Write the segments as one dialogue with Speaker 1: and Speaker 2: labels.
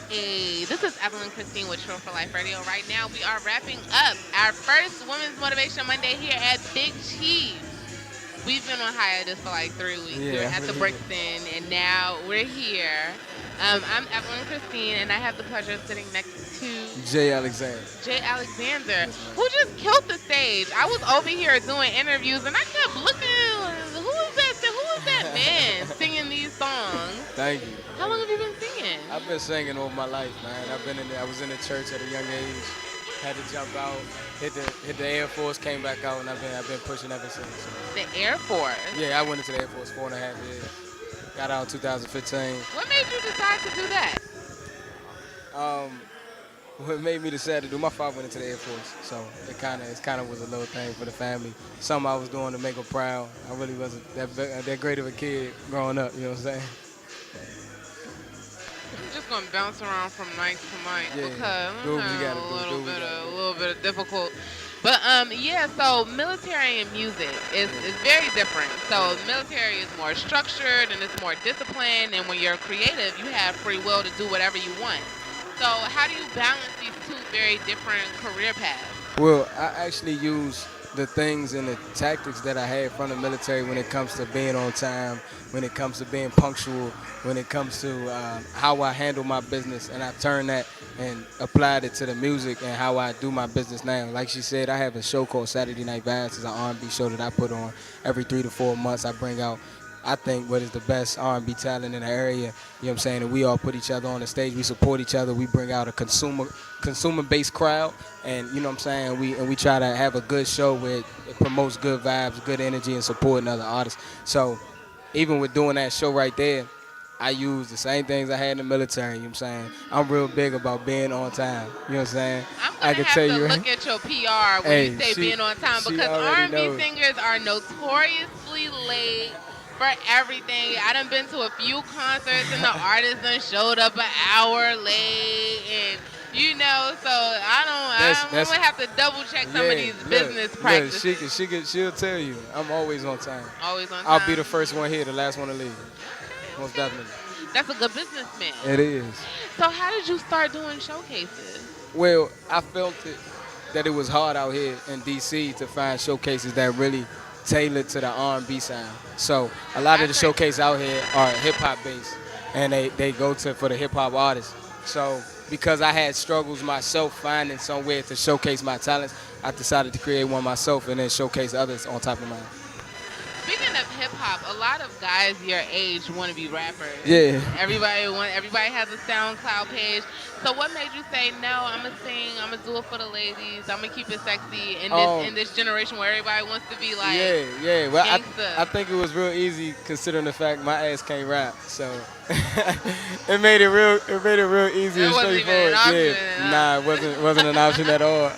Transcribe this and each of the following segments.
Speaker 1: Hey, this is Evelyn Christine with True for Life Radio. Right now, we are wrapping up our first Women's Motivation Monday here at Big Chief. We've been on hiatus for like 3 weeks. We were
Speaker 2: Yeah.
Speaker 1: at the Brixton, and now we're here. I'm Evelyn Christine, and I have the pleasure of sitting next to
Speaker 2: Jae Alexander.
Speaker 1: Jae Alexander,
Speaker 2: Yes,
Speaker 1: who just killed the stage. I was over here doing interviews, and I kept looking, who is that man singing these songs?
Speaker 2: Thank you.
Speaker 1: How long have you been singing?
Speaker 2: I've been singing all my life, man. I was in the church at a young age. Had to jump out, hit the Air Force, came back out, and I've been pushing ever since.
Speaker 1: The Air Force.
Speaker 2: Yeah, I went into the Air Force 4.5 years. Got out in 2015.
Speaker 1: What made you decide to do that?
Speaker 2: Um, what made me decide to do? My father went into the Air Force, so it kind of was a little thing for the family. Something I was doing to make him proud. I really wasn't that great of a kid growing up. You know what I'm saying?
Speaker 1: I'm just gonna bounce around from mic to mic
Speaker 2: Yeah,
Speaker 1: because
Speaker 2: do what you
Speaker 1: I'm
Speaker 2: gotta
Speaker 1: a
Speaker 2: do,
Speaker 1: little
Speaker 2: do what you gotta
Speaker 1: a
Speaker 2: do.
Speaker 1: little bit of difficult. But yeah. So military and music is very different. So military is more structured and it's more disciplined. And when you're creative, you have free will to do whatever you want. So how do you balance these two very different career paths?
Speaker 2: Well, I actually use the things and the tactics that I had from the military when it comes to being on time, when it comes to being punctual, when it comes to how I handle my business, and I turned that and applied it to the music and how I do my business now. Like she said, I have a show called Saturday Night Vibes. It's an R&B show that I put on every 3 to 4 months. I bring out, I think, what is the best R&B talent in the area. You know what I'm saying? And we all put each other on the stage. We support each other. We bring out a consumer-based crowd, and you know what I'm saying. We try to have a good show where it promotes good vibes, good energy, and supporting other artists. So even with doing that show right there, I use the same things I had in the military. You know what I'm saying? I'm real big about being on time. You know what I'm saying?
Speaker 1: I'm
Speaker 2: I
Speaker 1: gonna
Speaker 2: can tell
Speaker 1: have to
Speaker 2: you.
Speaker 1: look at your PR when
Speaker 2: Hey,
Speaker 1: you say being on time
Speaker 2: she
Speaker 1: because
Speaker 2: already
Speaker 1: R&B
Speaker 2: knows.
Speaker 1: singers are notoriously late for everything. I done been to a few concerts and the artist done showed up an hour late, and so I'm gonna have to double check some of these business practices.
Speaker 2: She'll tell you. I'm always on time.
Speaker 1: Always on time.
Speaker 2: I'll be the first one here, the last one to leave. Most definitely.
Speaker 1: That's a good businessman.
Speaker 2: It is.
Speaker 1: So how did you start doing showcases?
Speaker 2: Well, I felt that it was hard out here in DC to find showcases that really tailored to the R&B sound. So a lot of the showcases out here are hip hop based, and they go to for the hip hop artists. So because I had struggles myself finding somewhere to showcase my talents, I decided to create one myself and then showcase others on top of mine.
Speaker 1: Speaking of hip hop, a lot of guys your age want to be rappers.
Speaker 2: Yeah.
Speaker 1: Everybody has a SoundCloud page. So what made you say no? I'm gonna sing. I'm gonna do it for the ladies. I'm gonna keep it sexy in this generation where everybody wants to be like
Speaker 2: yeah. Well,
Speaker 1: gangsta.
Speaker 2: I think it was real easy considering the fact my ass can't rap, so it made it real easy and
Speaker 1: wasn't even
Speaker 2: straightforward.
Speaker 1: an option,
Speaker 2: Yeah, nah, it wasn't an option at all.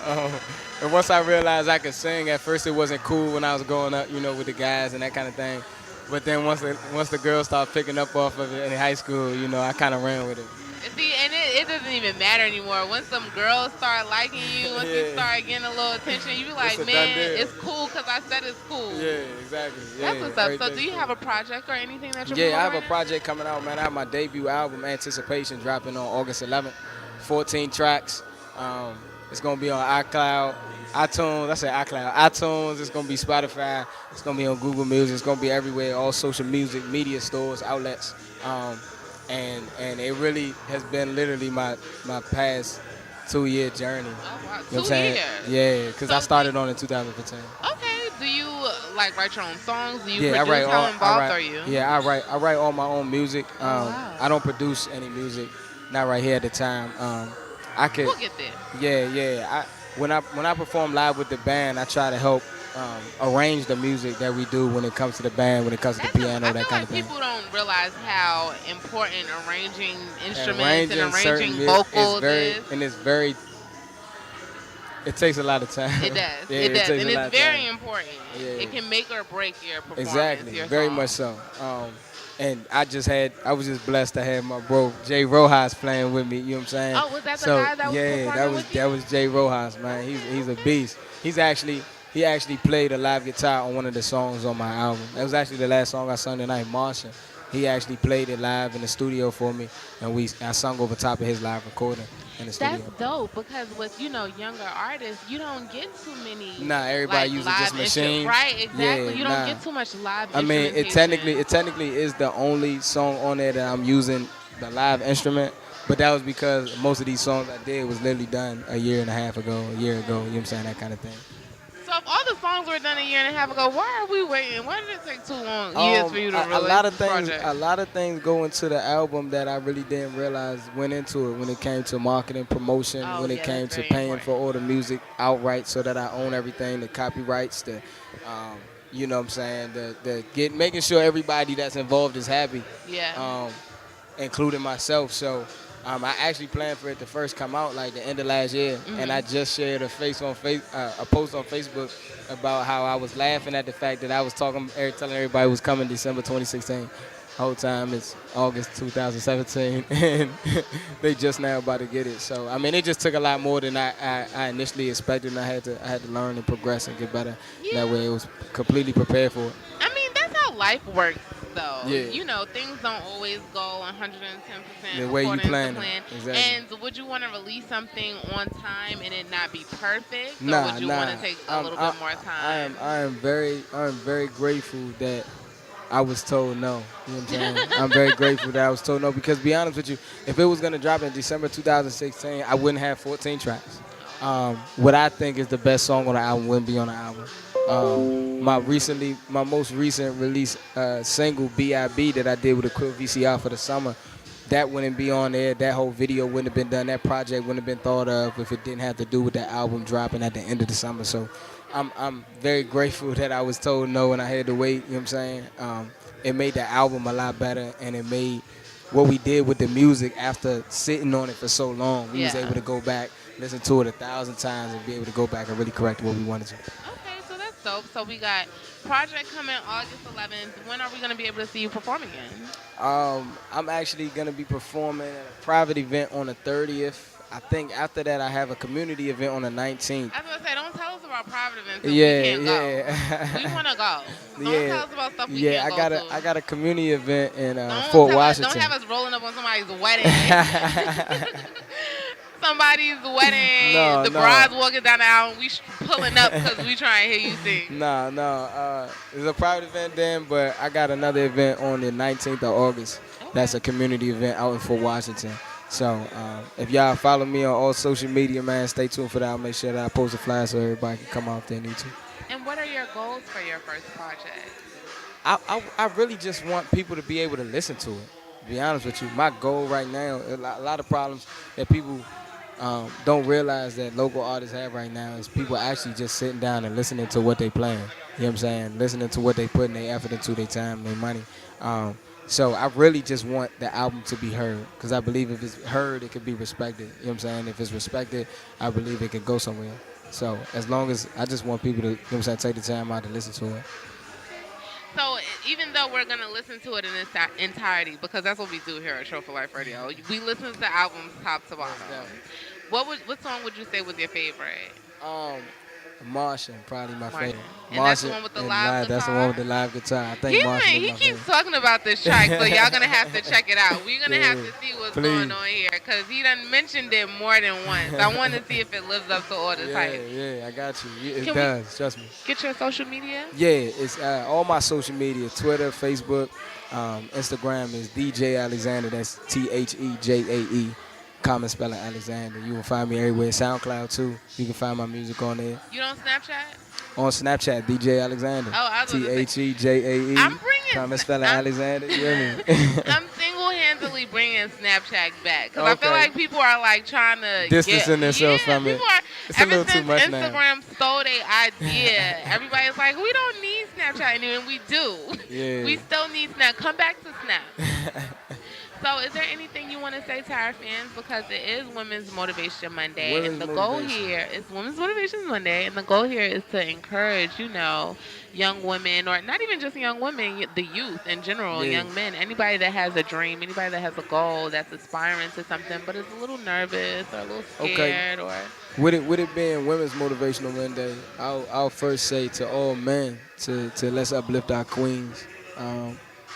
Speaker 2: And once I realized I could sing, at first it wasn't cool when I was growing up, with the guys and that kind of thing. But then once the girls started picking up off of it in high school, I kind of ran with it.
Speaker 1: See, and it doesn't even matter anymore. Once some girls start liking you, once you start getting a little attention, you be like, man, it's cool because I said it's cool.
Speaker 2: Yeah, exactly.
Speaker 1: That's what's up. So do you have a project or anything that you're
Speaker 2: Yeah, I have
Speaker 1: promoting
Speaker 2: a project coming out, man. I have my debut album, Anticipation, dropping on August 11th. 14 tracks. It's going to be on iCloud, iTunes. I said iCloud. iTunes. It's going to be Spotify. It's going to be on Google Music. It's going to be everywhere, all social music, media stores, outlets. And it really has been literally my past 2-year journey.
Speaker 1: Oh, wow.
Speaker 2: You know what I'm saying?
Speaker 1: years?
Speaker 2: Yeah, because I started on in 2015.
Speaker 1: Okay. Do you write your own songs? Do you
Speaker 2: Yeah,
Speaker 1: produce? How involved are you?
Speaker 2: Yeah, I write all my own music.
Speaker 1: Wow.
Speaker 2: I don't produce any music, not right here at the time.
Speaker 1: We'll get there.
Speaker 2: Yeah. When I perform live with the band, I try to help arrange the music that we do when it comes to the band, when it comes to the piano, that kind of thing.
Speaker 1: People don't realize how important arranging instruments and arranging vocals is.
Speaker 2: And it's very. It takes a lot of time.
Speaker 1: It does.
Speaker 2: Yeah,
Speaker 1: it does, and it's very
Speaker 2: time.
Speaker 1: important.
Speaker 2: Yeah.
Speaker 1: It can make or break your performance.
Speaker 2: Exactly,
Speaker 1: your
Speaker 2: very
Speaker 1: song.
Speaker 2: much so. And I was just blessed to have my bro Jay Rojas playing with me. You know what I'm saying?
Speaker 1: Oh, was that the guy that was performing with you?
Speaker 2: that was Jay Rojas, man. He's a beast. He actually played a live guitar on one of the songs on my album. That was actually the last song I sung tonight, Martian. He actually played it live in the studio for me, and I sung over top of his live recording in the
Speaker 1: That's
Speaker 2: studio.
Speaker 1: dope because with younger artists, you don't get too many
Speaker 2: Nah, everybody
Speaker 1: like
Speaker 2: using just
Speaker 1: live instrument.
Speaker 2: machines.
Speaker 1: Right, exactly.
Speaker 2: Yeah,
Speaker 1: You don't
Speaker 2: nah.
Speaker 1: get too much live
Speaker 2: I mean,
Speaker 1: instrumentation.
Speaker 2: it technically is the only song on there that I'm using the live instrument, but that was because most of these songs I did was literally done a year and a half ago, a year ago. You know what I'm saying? That kind of thing.
Speaker 1: So if all the songs were done a year and a half ago, why are we waiting? Why did it take 2 years for you to release this project?
Speaker 2: A lot of things go into the album that I really didn't realize went into it when it came to marketing, promotion,
Speaker 1: Oh
Speaker 2: when it
Speaker 1: yeah, that's
Speaker 2: came to
Speaker 1: very
Speaker 2: paying for
Speaker 1: important.
Speaker 2: all the music outright so that I own everything, the copyrights, um, you know what I'm saying, making sure everybody that's involved is happy.
Speaker 1: Yeah.
Speaker 2: Um, including myself. So I actually planned for it to first come out like the end of last year, and I just shared a post on Facebook about how I was laughing at the fact that I was telling everybody it was coming December 2016. Whole time it's August 2017, and they just now about to get it. So I mean, it just took a lot more than I initially expected, and I had to learn and progress and get better. That
Speaker 1: Yeah.
Speaker 2: way, it was completely prepared for it.
Speaker 1: I mean, that's how life works, though.
Speaker 2: Yeah,
Speaker 1: Things don't always go 110%
Speaker 2: the way you
Speaker 1: according to
Speaker 2: plan it,
Speaker 1: plan.
Speaker 2: exactly.
Speaker 1: And would you want to release something on time and it not be perfect, or
Speaker 2: Nah,
Speaker 1: would you want
Speaker 2: nah.
Speaker 1: to take a little bit more time?
Speaker 2: I am very grateful that I was told no. You know what I'm saying? I'm very grateful that I was told no because, to be honest with you, if it was gonna drop in December 2016, I wouldn't have 14 tracks. What I think is the best song on the album wouldn't be on the album. My most recent release single "B.I.B." that I did with a Quill VCR for the summer, that wouldn't be on there. That whole video wouldn't have been done. That project wouldn't have been thought of if it didn't have to do with that album dropping at the end of the summer. So I'm very grateful that I was told no and I had to wait. You know what I'm saying? It made the album a lot better, and it made what we did with the music after sitting on it for so long. We was
Speaker 1: Yeah.
Speaker 2: able to go back, listen to it 1,000 times, and be able to go back and really correct what we wanted to.
Speaker 1: Okay, so that's dope. So we got project coming August 11th. When are we gonna be able to see you perform again?
Speaker 2: I'm actually gonna be performing at a private event on the 30th. I think after that I have a community event on the 19th.
Speaker 1: I was gonna say, don't tell us about private events if
Speaker 2: Yeah,
Speaker 1: we can't
Speaker 2: yeah.
Speaker 1: go. We wanna go. Don't
Speaker 2: Yeah,
Speaker 1: tell us about stuff we
Speaker 2: yeah.
Speaker 1: can't go to.
Speaker 2: I got a community event in
Speaker 1: Don't
Speaker 2: Fort
Speaker 1: tell us, don't
Speaker 2: Washington.
Speaker 1: have us rolling up on somebody's wedding. Somebody's wedding.
Speaker 2: No,
Speaker 1: The
Speaker 2: no.
Speaker 1: bride's walking down the aisle and we pulling up because we trying to hear you sing.
Speaker 2: No. It's a private event then, but I got another event on the 19th of August. That's a community event out in Fort Washington. So if y'all follow me on all social media, man, stay tuned for that. I'll make sure that I post a flyer so everybody can come out if they need to.
Speaker 1: And what are your goals for your first project?
Speaker 2: I really just want people to be able to listen to it. To be honest with you, my goal right now, a lot of problems that people don't realize that local artists have right now is people actually just sitting down and listening to what they playing. You know what I'm saying? Listening to what they putting their effort into, their time, their money. So I really just want the album to be heard because I believe if it's heard, it can be respected. You know what I'm saying? If it's respected, I believe it can go somewhere. So as long as I just want people to, you know what I'm saying, take the time out to listen to it.
Speaker 1: So even though we're gonna listen to it in its entirety, because that's what we do here at Trophy Life Radio, we listen to the albums top to bottom. What song would you say was your favorite?
Speaker 2: Martian, probably my favorite.
Speaker 1: And that's the one with the live guitar?
Speaker 2: That's the one with the live guitar. I think Martian is
Speaker 1: He
Speaker 2: my
Speaker 1: keeps
Speaker 2: favorite.
Speaker 1: talking about this track, so y'all gonna have to check it out. We're gonna have to see what's going on here, because he done mentioned it more than once. I want to see if it lives up to all the hype.
Speaker 2: Yeah, I got you. It
Speaker 1: Can
Speaker 2: does, trust me.
Speaker 1: Get your social media?
Speaker 2: Yeah, it's all my social media, Twitter, Facebook, Instagram is DJ Alexander. That's TheJae. Common spelling Alexander. You will find me everywhere. SoundCloud too. You can find my music on there.
Speaker 1: You don't Snapchat?
Speaker 2: On Snapchat, DJ Alexander.
Speaker 1: Oh, I was gonna say,
Speaker 2: TheJae.
Speaker 1: I'm bringing.
Speaker 2: Common spelling Alexander. You hear me?
Speaker 1: I'm single-handedly bringing Snapchat back because I feel like people are like trying to
Speaker 2: distancing themselves from it.
Speaker 1: People are,
Speaker 2: It's a
Speaker 1: ever
Speaker 2: little too
Speaker 1: since
Speaker 2: much
Speaker 1: Instagram
Speaker 2: now.
Speaker 1: stole their idea, everybody's like, we don't need Snapchat anymore, and we do.
Speaker 2: Yeah.
Speaker 1: We still need Snap. Come back to Snap. So is there anything you want to say to our fans? Because it is Women's Motivation Monday. And the goal here is Women's Motivation Monday. And the goal here is to encourage, young women, or not even just young women, the youth in general, young men, anybody that has a dream, anybody that has a goal that's aspiring to something, but is a little nervous or a little scared. Or
Speaker 2: With it being Women's Motivational Monday, I'll first say to all men to let's uplift our queens.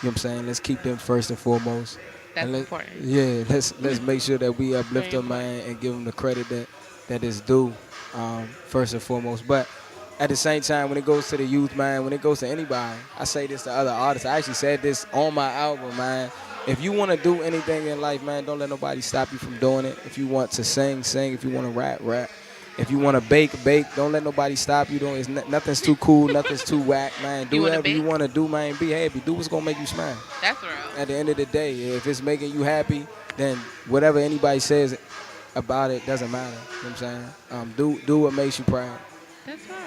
Speaker 2: what I'm saying? Let's keep them first and foremost.
Speaker 1: That's
Speaker 2: And
Speaker 1: important.
Speaker 2: yeah, let's make sure that we uplift
Speaker 1: Very
Speaker 2: them, man, and give them the credit that is due, first and foremost. But at the same time, when it goes to the youth, man, when it goes to anybody, I say this to other artists. I actually said this on my album, man. If you want to do anything in life, man, don't let nobody stop you from doing it. If you want to sing, sing. If you want to rap, rap. If you want to bake, bake. Don't let nobody stop you. Don't. Nothing's too cool. Nothing's too whack, man. Do whatever you want to do, man. Be happy. Do what's gonna make you smile.
Speaker 1: That's real.
Speaker 2: At the end of the day, if it's making you happy, then whatever anybody says about it doesn't matter. You know what I'm saying? Do what makes you proud.
Speaker 1: That's real.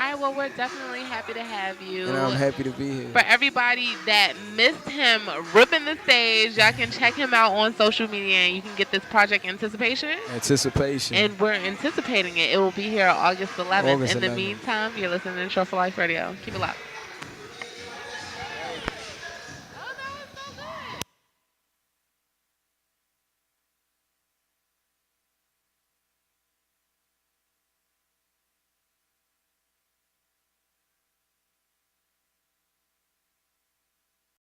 Speaker 1: All right, well, we're definitely happy to have you.
Speaker 2: And I'm happy to be here.
Speaker 1: For everybody that missed him ripping the stage, y'all can check him out on social media and you can get this project Anticipation.
Speaker 2: Anticipation.
Speaker 1: And we're anticipating it. It will be here August 11th.
Speaker 2: August
Speaker 1: In the
Speaker 2: 11th.
Speaker 1: meantime, you're listening to Show for Life Radio. Keep it locked.